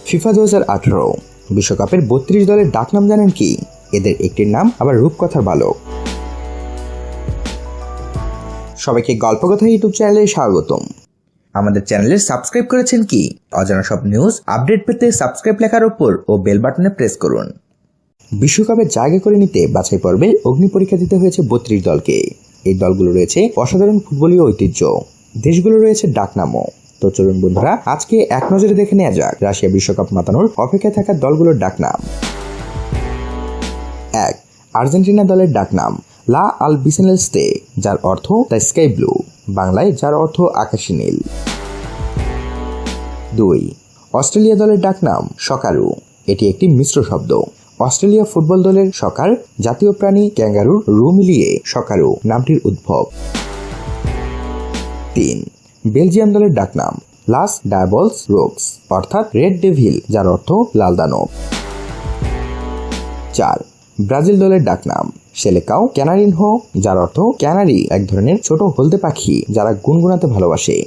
FIFA 2018 বিশ্বকাপের 32 দলের ডাকনাম জানেন কি? এদের একটির নাম আবার রূপকথার বালক। সবাইকে গল্পকথা ইউটিউব চ্যানেলে স্বাগতম। আমাদের চ্যানেলে সাবস্ক্রাইব করেছেন কি? অজানা সব নিউজ আপডেট পেতে সাবস্ক্রাইব লেখার উপর ও বেল বাটনে প্রেস করুন। বিশ্বকাপে জায়গা করে নিতে বাছাই পর্বে অগ্নি পরীক্ষা দিতে হয়েছে 32 দলকে। এই দলগুলো রয়েছে অসাধারণ ফুটবলীয় ঐতিহ্য, দেশগুলো রয়েছে ডাকনামও। তো চলুন বন্ধুরা, আজকে এক নজরে দেখে নেওয়া যাক রাশিয়া বিশ্বকাপ মাতানোর অপেক্ষায় থাকা দলগুলোর ডাকনাম। 1. আর্জেন্টিনা দলের ডাকনাম লা আলবিসেলেস্তে, যার অর্থ দ্য স্কাই ব্লু, বাংলায় যার অর্থ আকাশী নীল। 2. অস্ট্রেলিয়া দলের ডাকনাম সকারু, এটি একটি মিশ্র শব্দ। অস্ট্রেলিয়া ফুটবল দলের সকার, জাতীয় প্রাণী ক্যাঙ্গারুর রু মিলিয়ে সকারু নামটির উদ্ভব। 3. বেলজিয়াম দলের ডাকনাম লাস ডায়াবলস রোগস, অর্থাৎ রেড ডেভিল, যার অর্থ লাল দানব। 4. ব্রাজিল দলের ডাকনাম সেলেকাও ক্যানারিনহো, যার অর্থ ক্যানারি, এক ধরনের ছোট হলদে পাখি যারা গুনগুনাতে ভালোবাসে।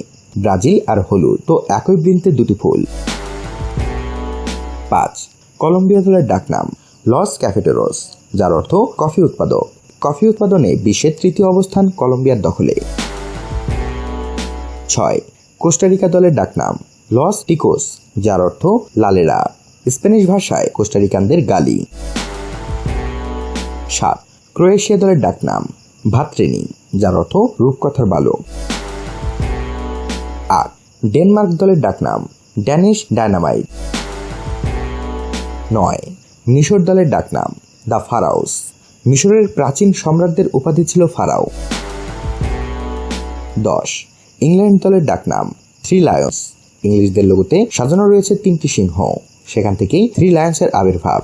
ব্রাজিল আর হলুদ তো একই বৃন্তে দুটি ফুল। 5. কলম্বিয়া দলের ডাকনাম লস ক্যাফেটেরোস, যার অর্থ কফি উৎপাদক। কফি উৎপাদনে বিশ্বের 3য় অবস্থান কলম্বিয়ার দখলে। 6. কোস্টারিকা দলের ডাকনাম লস টিকোস, যার অর্থ লালেরা, স্প্যানিশ ভাষায় কোস্টারিকানদের গালি। 7. ক্রোয়েশিয়া দলের ডাকনাম ভাত্রেনি, যার অর্থ রূপকথার বালক। 8. ডেনমার্ক দলের ডাকনাম ড্যানিশ ডায়নামাইট। 9. মিশর দলের ডাকনাম দ্য ফারাওস, মিশরের প্রাচীন সম্রাটদের উপাধি ছিল ফারাও। 10. ইংল্যান্ড দলের ডাকনাম থ্রি লায়ন্স, ইংলিশদের লোগোতে সাজানো রয়েছে 3টি সিংহ, সেখান থেকেই থ্রি লায়ন্সের আবির্ভাব।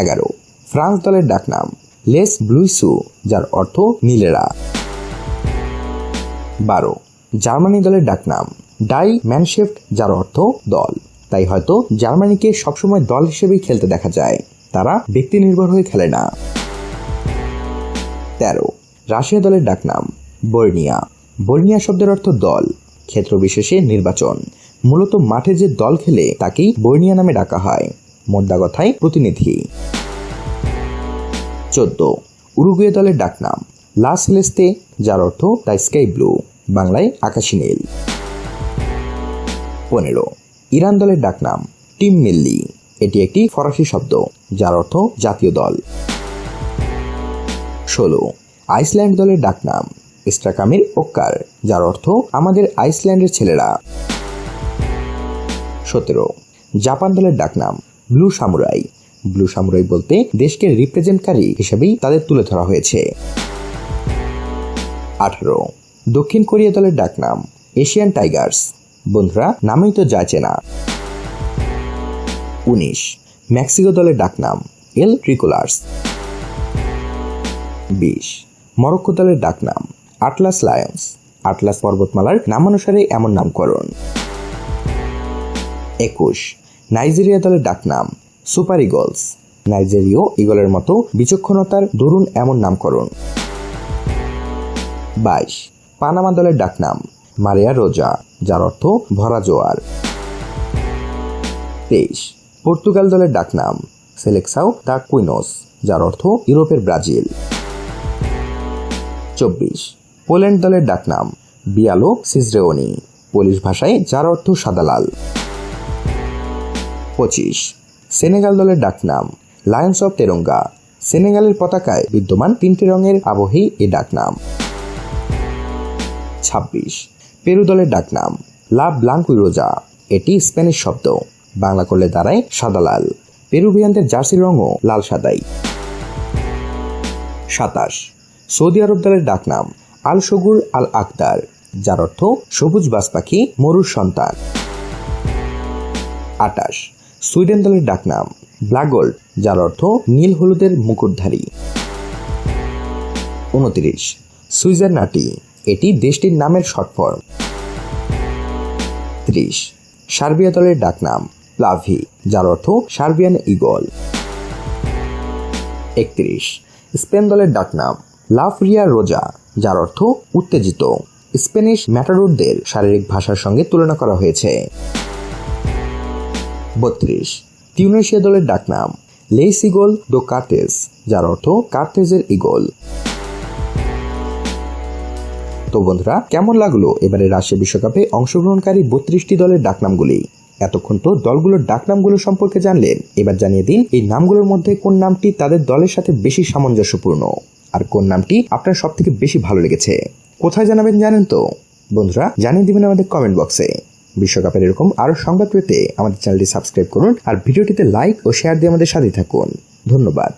11. ফ্রান্স দলের ডাকনাম লেস ব্লুইসু, যার অর্থ নীলেরা। 12. জার্মানি দলের ডাকনাম ডাই ম্যানশেফট, যার অর্থ দল, তাই হয়তো জার্মানিকে সবসময় দল হিসেবেই খেলতে দেখা যায়, তারা ব্যক্তি নির্ভর হয়ে খেলে না। 13. রাশিয়া দলের ডাকনাম বর্নিয়া, বর্নিয়া শব্দের অর্থ দল, ক্ষেত্র বিশেষে নির্বাচন, মূলত মাঠে যে দল খেলে তাকেই বর্নিয়া নামে ডাকা হয়, মোদ্দা কথায় প্রতিনিধি। 14. উরুগুয়ে দলের ডাকনাম লা সেলেস্তে, যার অর্থ দ্য স্কাই ব্লু, বাংলায় আকাশী নীল। 15. ইরান দলের ডাকনাম টিম মিল্লি, এটি একটি ফরাসি শব্দ যার অর্থ জাতীয় দল। 16. আইসল্যান্ড দলের ডাকনাম স্ট্রাকামির ওক্কার, যার অর্থ আমাদের আইসল্যান্ডের ছেলেরা। 17. জাপান দলের ডাকনাম ব্লু সামুরাই, ব্লু সামুরাই বলতে দেশকে রিপ্রেজেন্টকারী হিসেবেই তাদের তুলে ধরা হয়েছে। 18. দক্ষিণ কোরিয়া দলের ডাকনাম এশিয়ান টাইগার্স, বন্ধুরা নামেই তো যায় চেনা। 19. মেক্সিকো দলের ডাকনাম এল ট্রিকোলার্স। 20. মরক্কো দলের ডাকনাম আটলাস লায়ন্স, আটলাস পর্বতমালার নামানুসারে এমন নামকরণ। 21. নাইজেরিয়া দলের ডাকনাম সুপার ইগলস, নাইজেরীয় ইগলের মতো বিচক্ষণতার দরুন এমন নামকরণ। 22. পানামা দলের ডাকনাম মারিয়া রোজা, যার অর্থ ভরা জোয়ার। 23. পর্তুগাল দলের ডাকনাম সেলেকসাও দা কুইনোস, যার অর্থ ইউরোপের ব্রাজিল। 24. পোল্যান্ড দলের ডাকনাম বিয়ালো সিজরেওনি, পোলিশ ভাষায় যার অর্থ সাদালাল। 25. সেনেগাল দলের ডাকনাম লায়ন্স অফ তেরঙ্গা, সেনেগালের পতাকায় বিদ্যমান 3টি রঙের আবহেই এ ডাকনাম। 26. পেরু দলের ডাকনাম লা ব্লাঙ্কুইরোজা, এটি স্প্যানিশ শব্দ, বাংলা করলে দাঁড়ায় সাদালাল, পেরুভিয়ানদের জার্সির রঙও লাল সাদাই। 27. সৌদি আরব দলের ডাকনাম আল শগুর আল আকদার, যার অর্থ সবুজ বাজ পাখি মরুর সন্তান। 28. সুইডেন দলের ডাকনাম ব্ল্যাকগোল্ড, যার অর্থ নীল হলুদের মুকুটধারী। 29. সুইজারনাটি, এটি দেশটির নামের শর্ট ফর্ম। 30. সার্বিয়া দলের ডাকনাম প্লাভি, যার অর্থ সার্বিয়ান ইগল। 31. স্পেন দলের ডাকনাম লা ফুরিয়া রোজা, যার অর্থ উত্তেজিত, স্প্যানিশ ম্যাটাডোরদের শারীরিক ভাষার সঙ্গে তুলনা করা হয়েছে। 32 তিউনেশিয়া দলের ডাকনাম লেস ইগল ডো কার্তেজ, যার অর্থ কার্তেজের ইগল। তো বন্ধুরা, কেমন লাগলো এবারে রাশিয়া বিশ্বকাপে অংশগ্রহণকারী 32টি দলের ডাকনামগুলি? এতক্ষণ তো দলগুলোর ডাকনামগুলো সম্পর্কে জানলেন, এবার জানিয়ে দিন এই নামগুলোর মধ্যে কোন নামটি তাদের দলের সাথে বেশি সামঞ্জস্যপূর্ণ, আর কোন নামটি আপনার সব থেকে বেশি ভালো লেগেছে। কোথায় জানাবেন জানেন তো? বন্ধুরা, জানিয়ে দিবেন আমাদের কমেন্ট বক্সে। বিশ্বকাপের এরকম আরো সংবাদ পেতে আমাদের চ্যানেলটি সাবস্ক্রাইব করুন আর ভিডিওটিতে লাইক ও শেয়ার দিয়ে আমাদের সাথে থাকুন। ধন্যবাদ।